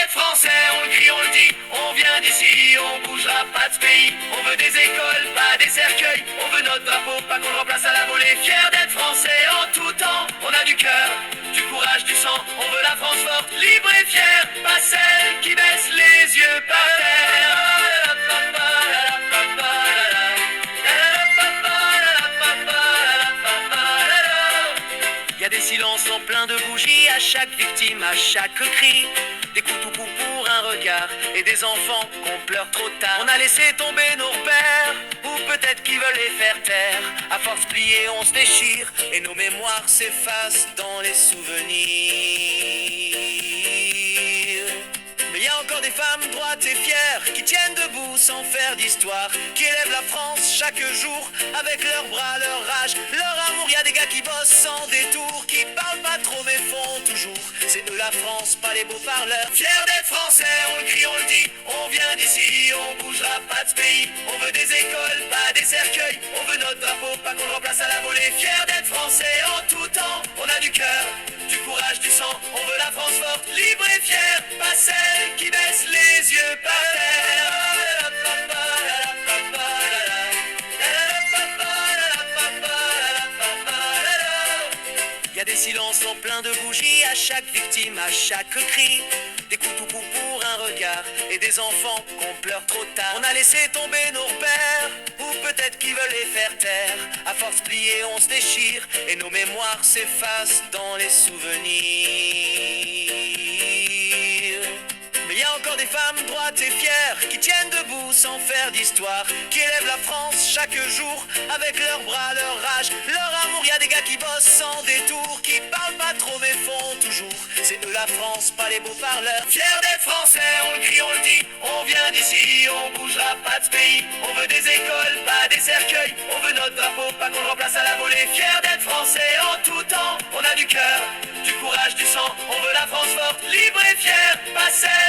d'être français, on le crie, on le dit, on vient d'ici, on bougera pas de ce pays. On veut des écoles, pas des cercueils, on veut notre drapeau, pas qu'on le remplace à la volée. Fier d'être français en tout temps, on a du cœur, du courage, du sang. On veut la France forte, libre et fière, pas celle qui baisse les yeux par terre. Y a des silences en plein de bougies, à chaque victime, à chaque cri. Des coups tout coups pour un regard, et des enfants qu'on pleure trop tard. On a laissé tomber nos repères, ou peut-être qu'ils veulent les faire taire. À force pliée, on se déchire, et nos mémoires s'effacent dans les souvenirs. Mais y a encore des femmes droites et fières qui tiennent debout sans faire d'histoire, qui élèvent la France chaque jour avec leurs bras, leur rage, leur amour. Y a des gars qui bossent sans détour, qui parlent pas trop mais font toujours. C'est eux la France, pas les beaux parleurs. Fiers d'être français, on le crie, on le dit, on vient d'ici, on bougera pas de ce pays. On veut des écoles, pas des cercueils, on veut notre drapeau, pas qu'on le remplace à la volée. Fiers d'être français en tout temps, on a du cœur, du courage, du sang. On veut la France forte, libre et fière, pas celle qui baisse les yeux par terre. Y a des silences en plein de bougies, à chaque victime, à chaque cri. Des coups tout coups pour un regard, et des enfants qu'on pleure trop tard. On a laissé tomber nos repères, ou peut-être qu'ils veulent les faire taire. À force pliée, on se déchire, et nos mémoires s'effacent dans les souvenirs. Mais y a encore des femmes droites et fières qui tiennent debout sans faire d'histoire, qui élèvent la France chaque jour avec leurs bras, leur rage, leur amour. Y a des gars qui bossent sans détour, qui parlent pas trop mais font toujours. C'est eux la France, pas les beaux parleurs. Fiers d'être français, on le crie, on le dit, on vient d'ici, on bougera pas de ce pays. On veut des écoles, pas des cercueils, on veut notre drapeau, pas qu'on le remplace à la volée. Fiers d'être français en tout temps, on a du cœur, du courage, du sang. On veut la France forte, libre et fière, pas celle